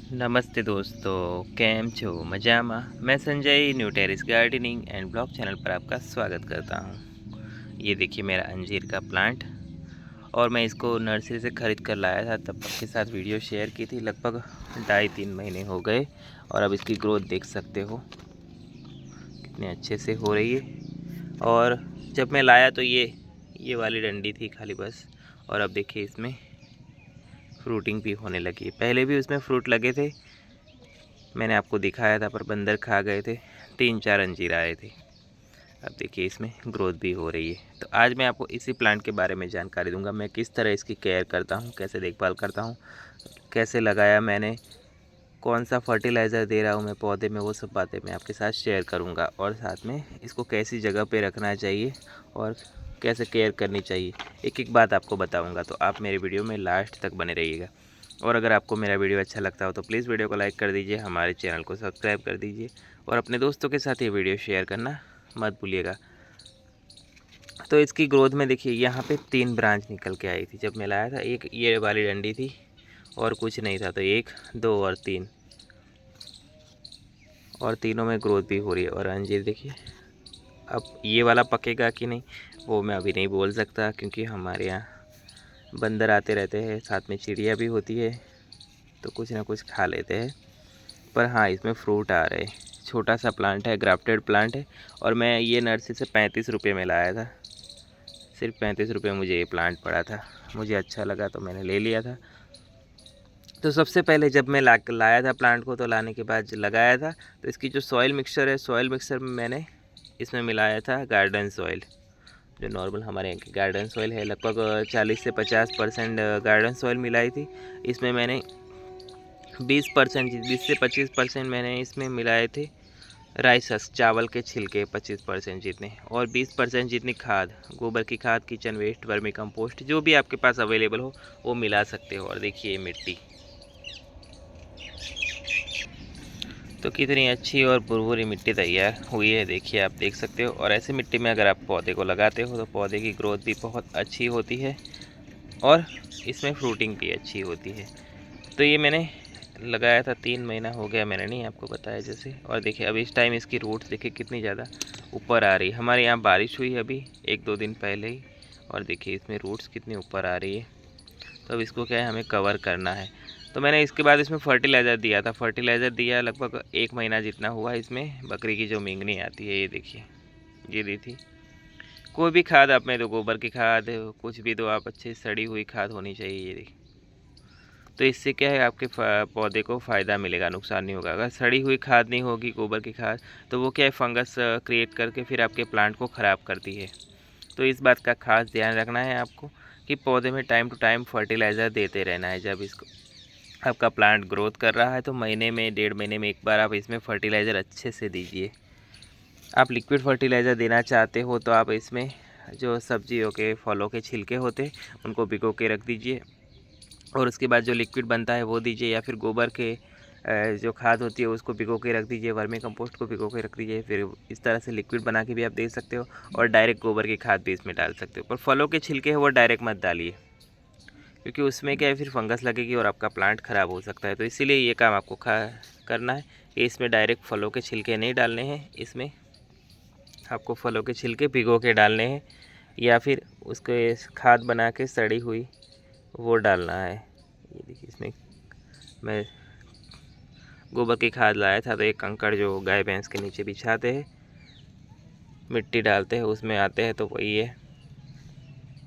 नमस्ते दोस्तों, केम छो मजामा। मैं Sanjay new terrace gardening and blog channel पर आपका स्वागत करता हूँ। ये देखिए मेरा अंजीर का प्लांट, और मैं इसको नर्सरी से ख़रीद कर लाया था, तब आपके साथ वीडियो शेयर की थी। लगभग 2.5-3 महीने हो गए और अब इसकी ग्रोथ देख सकते हो कितने अच्छे से हो रही है। और जब मैं लाया तो ये वाली डंडी थी खाली बस, और अब देखिए इसमें फ्रूटिंग भी होने लगी। पहले भी उसमें फ्रूट लगे थे, मैंने आपको दिखाया था, पर बंदर खा गए थे। 3-4 अंजीर आए थे। अब देखिए इसमें ग्रोथ भी हो रही है। तो आज मैं आपको इसी प्लांट के बारे में जानकारी दूंगा। मैं किस तरह इसकी केयर करता हूँ, कैसे देखभाल करता हूँ, कैसे लगाया मैंने, कौन सा फर्टिलाइज़र दे रहा हूँ मैं पौधे में, वो सब बातें मैं आपके साथ शेयर करूँगा। और साथ में इसको कैसी जगह पे रखना चाहिए और कैसे केयर करनी चाहिए, एक एक बात आपको बताऊँगा। तो आप मेरे वीडियो में लास्ट तक बने रहिएगा। और अगर आपको मेरा वीडियो अच्छा लगता हो तो प्लीज़ वीडियो को लाइक कर दीजिए, हमारे चैनल को सब्सक्राइब कर दीजिए और अपने दोस्तों के साथ ये वीडियो शेयर करना मत भूलिएगा। तो इसकी ग्रोथ में देखिए यहाँ पे 3 ब्रांच निकल के आई थी जब मैं लाया था। एक ये वाली डंडी थी और कुछ नहीं था, तो 1, 2 और 3, और तीनों में ग्रोथ भी हो रही है। और अंजीर देखिए, अब ये वाला पकेगा कि नहीं वो मैं अभी नहीं बोल सकता, क्योंकि हमारे यहाँ बंदर आते रहते हैं, साथ में चिड़िया भी होती है, तो कुछ ना कुछ खा लेते हैं। पर हाँ, इसमें फ्रूट आ रहे हैं। छोटा सा प्लांट है, ग्राफ्टेड प्लांट है, और मैं ये नर्सरी से 35 रुपये में लाया था। सिर्फ 35 रुपये मुझे ये प्लांट पड़ा था, मुझे अच्छा लगा तो मैंने ले लिया था। तो सबसे पहले जब मैं लाया था प्लांट को, तो लाने के बाद लगाया था, तो इसकी जो सॉइल मिक्सचर है, सॉइल मिक्सचर में मैंने इसमें मिलाया था गार्डन सॉइल, जो नॉर्मल हमारे यहाँ की गार्डन सॉइल है। लगभग 40 से 50% गार्डन सॉइल मिलाई थी। इसमें मैंने 20 से 25% मैंने इसमें मिलाए थे राइस हस्क, चावल के छिलके 25% जितने, और 20% जितनी खाद, गोबर की खाद, किचन वेस्ट, वर्मी कंपोस्ट, जो भी आपके पास अवेलेबल हो वो मिला सकते हो। और देखिए ये मिट्टी तो कितनी अच्छी और भुरभुरी मिट्टी तैयार हुई है, देखिए आप देख सकते हो। और ऐसे मिट्टी में अगर आप पौधे को लगाते हो तो पौधे की ग्रोथ भी बहुत अच्छी होती है और इसमें फ्रूटिंग भी अच्छी होती है। तो ये मैंने लगाया था 3 महीना हो गया, मैंने नहीं आपको बताया जैसे। और देखिए अब इस टाइम इसकी रूट्स देखिए कितनी ज़्यादा ऊपर आ रही है। हमारे यहाँ बारिश हुई अभी 1-2 दिन पहले ही, और देखिए इसमें रूट्स कितनी ऊपर आ रही है। तो अब इसको क्या है, हमें कवर करना है। तो मैंने इसके बाद इसमें फर्टिलाइज़र दिया था, फर्टिलाइज़र दिया लगभग 1 महीना जितना हुआ। इसमें बकरी की जो मींगनी आती है, ये देखिए ये दी थी। कोई भी खाद आप में दो, गोबर की खाद कुछ भी दो आप, अच्छी सड़ी हुई खाद होनी चाहिए, ये देखिए। तो इससे क्या है, आपके पौधे को फ़ायदा मिलेगा, नुकसान नहीं होगा। अगर सड़ी हुई खाद नहीं होगी, गोबर की खाद, तो वो क्या है, फंगस क्रिएट करके फिर आपके प्लांट को ख़राब करती है। तो इस बात का खास ध्यान रखना है आपको कि पौधे में टाइम टू टाइम फर्टिलाइज़र देते रहना है। जब इसको आपका प्लांट ग्रोथ कर रहा है तो महीने में, 1.5 महीने में एक बार आप इसमें फर्टिलाइज़र अच्छे से दीजिए। आप लिक्विड फर्टिलाइज़र देना चाहते हो तो आप इसमें जो सब्जियों के, फलों के छिलके होते उनको भिगो के रख दीजिए, और उसके बाद जो लिक्विड बनता है वो दीजिए, या फिर गोबर के जो खाद होती है उसको भिगो के रख दीजिए, वर्मी कंपोस्ट को भिगो के रख दीजिए। फिर इस तरह से लिक्विड बना के भी आप दे सकते हो, और डायरेक्ट गोबर की खाद भी इसमें डाल सकते हो। पर फलों के छिलके हैं वो डायरेक्ट मत डालिए, क्योंकि उसमें क्या है, फिर फंगस लगेगी और आपका प्लांट ख़राब हो सकता है। तो इसीलिए ये काम आपको करना है कि इसमें डायरेक्ट फलों के छिलके नहीं डालने हैं। इसमें आपको फलों के छिलके भिगो के डालने हैं, या फिर उसके खाद बना के सड़ी हुई वो डालना है। ये देखिए इसमें मैं गोबर की खाद लाया था, तो एक कंकड़ जो गाय भैंस के नीचे बिछाते हैं, मिट्टी डालते हैं, उसमें आते हैं, तो वही है,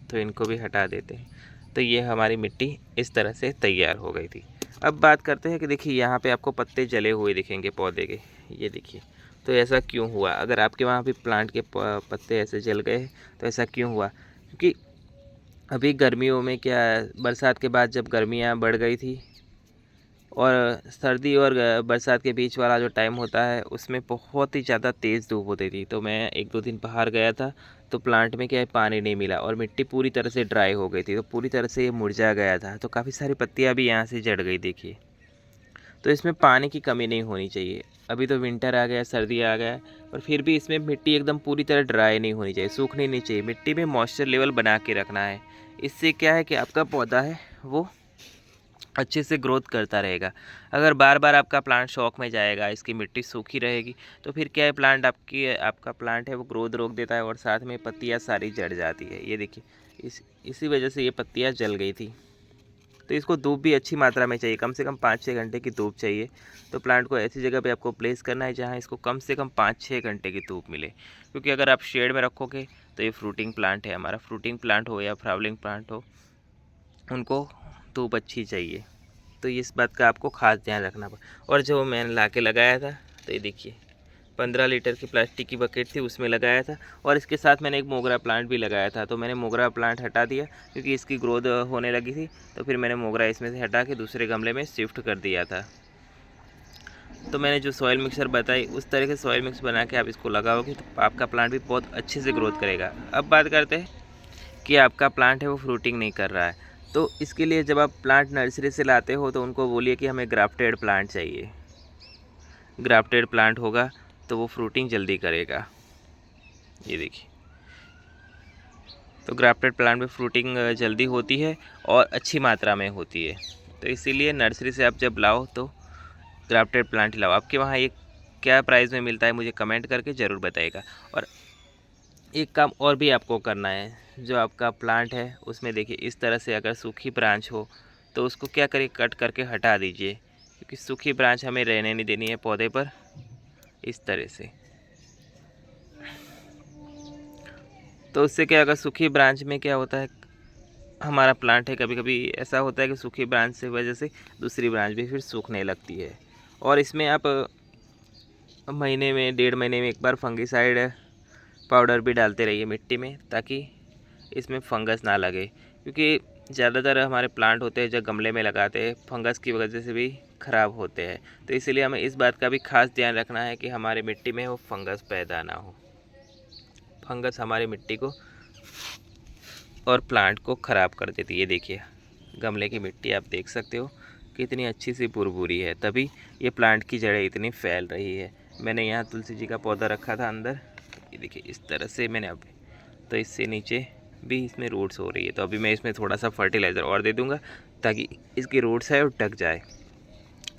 तो इनको भी हटा देते हैं। तो ये हमारी मिट्टी इस तरह से तैयार हो गई थी। अब बात करते हैं कि देखिए यहाँ पे आपको पत्ते जले हुए दिखेंगे पौधे के, ये देखिए। तो ऐसा क्यों हुआ? अगर आपके वहाँ भी प्लांट के पत्ते ऐसे जल गए तो ऐसा क्यों हुआ? क्योंकि अभी गर्मियों में क्या, बरसात के बाद जब गर्मियाँ बढ़ गई थी और सर्दी और बरसात के बीच वाला जो टाइम होता है उसमें बहुत ही ज़्यादा तेज़ धूप होती थी। तो मैं 1-2 दिन बाहर गया था, तो प्लांट में क्या है, पानी नहीं मिला और मिट्टी पूरी तरह से ड्राई हो गई थी, तो पूरी तरह से ये मुरझा गया था। तो काफ़ी सारी पत्तियाँ भी यहाँ से झड़ गई देखिए। तो इसमें पानी की कमी नहीं होनी चाहिए। अभी तो विंटर आ गया, सर्दी आ गया, पर फिर भी इसमें मिट्टी एकदम पूरी तरह ड्राई नहीं होनी चाहिए, सूखनी नहीं चाहिए। मिट्टी में मॉइस्चर लेवल बना के रखना है। इससे क्या है कि आपका पौधा है वो अच्छे से ग्रोथ करता रहेगा। अगर बार बार आपका प्लांट शॉक में जाएगा, इसकी मिट्टी सूखी रहेगी, तो फिर क्या है, आपका प्लांट है वो ग्रोथ रोक देता है और साथ में पत्तियाँ सारी जड़ जाती है। ये देखिए, इसी वजह से ये पत्तियाँ जल गई थी। तो इसको धूप भी अच्छी मात्रा में चाहिए, कम से कम 5-6 घंटे की धूप चाहिए। तो प्लांट को ऐसी जगह पे आपको प्लेस करना है जहाँ इसको कम से कम 5-6 घंटे की धूप मिले, क्योंकि अगर आप शेड में रखोगे तो ये फ्रूटिंग प्लांट है हमारा, फ्रूटिंग प्लांट हो या फ्लावरिंग प्लांट हो, उनको धूप अच्छी चाहिए। तो इस बात का आपको खास ध्यान रखना पड़ा। और जो मैंने ला के लगाया था, तो ये देखिए 15 लीटर की प्लास्टिक की बकेट थी, उसमें लगाया था। और इसके साथ मैंने एक मोगरा प्लांट भी लगाया था। तो मैंने मोगरा प्लांट हटा दिया क्योंकि इसकी ग्रोथ होने लगी थी, तो फिर मैंने मोगरा इसमें से हटा के दूसरे गमले में शिफ्ट कर दिया था। तो मैंने जो सॉइल मिक्सर बताई, उस तरह के सॉइल मिक्स बना के आप इसको लगाओगे तो आपका प्लांट भी बहुत अच्छे से ग्रोथ करेगा। अब बात करते हैं कि आपका प्लांट है वो फ्रूटिंग नहीं कर रहा है, तो इसके लिए जब आप प्लांट नर्सरी से लाते हो तो उनको बोलिए कि हमें ग्राफ्टेड प्लांट चाहिए। ग्राफ्टेड प्लांट होगा तो वो फ्रूटिंग जल्दी करेगा। ये देखिए, तो ग्राफ्टेड प्लांट में फ्रूटिंग जल्दी होती है और अच्छी मात्रा में होती है। तो इसीलिए नर्सरी से आप जब लाओ तो ग्राफ्टेड प्लांट लाओ। आपके वहाँ ये क्या प्राइस में मिलता है मुझे कमेंट करके ज़रूर बताइएगा। और एक काम और भी आपको करना है, जो आपका प्लांट है उसमें देखिए इस तरह से अगर सूखी ब्रांच हो तो उसको क्या करिए, कट करके हटा दीजिए, क्योंकि सूखी ब्रांच हमें रहने नहीं देनी है पौधे पर। इस तरह से, तो उससे क्या होगा, सूखी ब्रांच में क्या होता है, हमारा प्लांट है कभी कभी ऐसा होता है कि सूखी ब्रांच से वजह से दूसरी ब्रांच भी फिर सूखने लगती है। और इसमें आप महीने में 1.5 महीने में एक बार फंगीसाइड पाउडर भी डालते रहिए मिट्टी में, ताकि इसमें फंगस ना लगे, क्योंकि ज़्यादातर हमारे प्लांट होते हैं जो गमले में लगाते हैं फंगस की वजह से भी ख़राब होते हैं। तो इसीलिए हमें इस बात का भी खास ध्यान रखना है कि हमारी मिट्टी में वो फंगस पैदा ना हो। फंगस हमारी मिट्टी को और प्लांट को ख़राब कर देती है। ये देखिए गमले की मिट्टी आप देख सकते हो कितनी अच्छी सी भुरभुरी है, तभी ये प्लांट की जड़ें इतनी फैल रही है। मैंने यहाँ तुलसी जी का पौधा रखा था अंदर, ये देखिए इस तरह से मैंने अभी, तो इससे नीचे भी इसमें रूट्स हो रही है। तो अभी मैं इसमें थोड़ा सा फर्टिलाइज़र और दे दूँगा ताकि इसकी रूट्स है वो ढक जाए।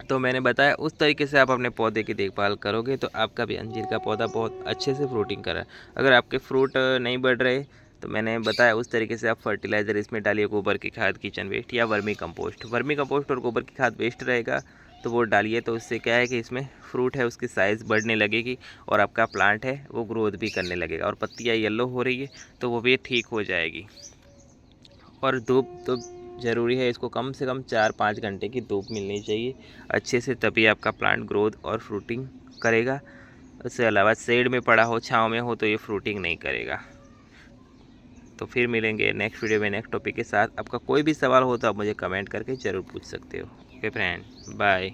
तो मैंने बताया उस तरीके से आप अपने पौधे की देखभाल करोगे तो आपका भी अंजीर का पौधा बहुत अच्छे से फ्रूटिंग कर रहा है। अगर आपके फ्रूट नहीं बढ़ रहे तो मैंने बताया उस तरीके से आप फर्टिलाइज़र इसमें डालिए, गोबर की खाद, किचन वेस्ट या वर्मी कंपोस्ट। वर्मी कंपोस्ट और गोबर की खाद वेस्ट रहेगा तो वो डालिए, तो उससे क्या है कि इसमें फ्रूट है उसकी साइज़ बढ़ने लगेगी और आपका प्लांट है वो ग्रोथ भी करने लगेगा। और पत्तियाँ येलो हो रही है तो वो भी ठीक हो जाएगी। और धूप तो ज़रूरी है, इसको कम से कम 4-5 घंटे की धूप मिलनी चाहिए अच्छे से, तभी आपका प्लांट ग्रोथ और फ्रूटिंग करेगा। उसके अलावा शेड में पड़ा हो, छाँव में हो तो ये फ्रूटिंग नहीं करेगा। तो फिर मिलेंगे नेक्स्ट वीडियो में नेक्स्ट टॉपिक के साथ। आपका कोई भी सवाल हो तो आप मुझे कमेंट करके ज़रूर पूछ सकते हो। Okay friend, bye.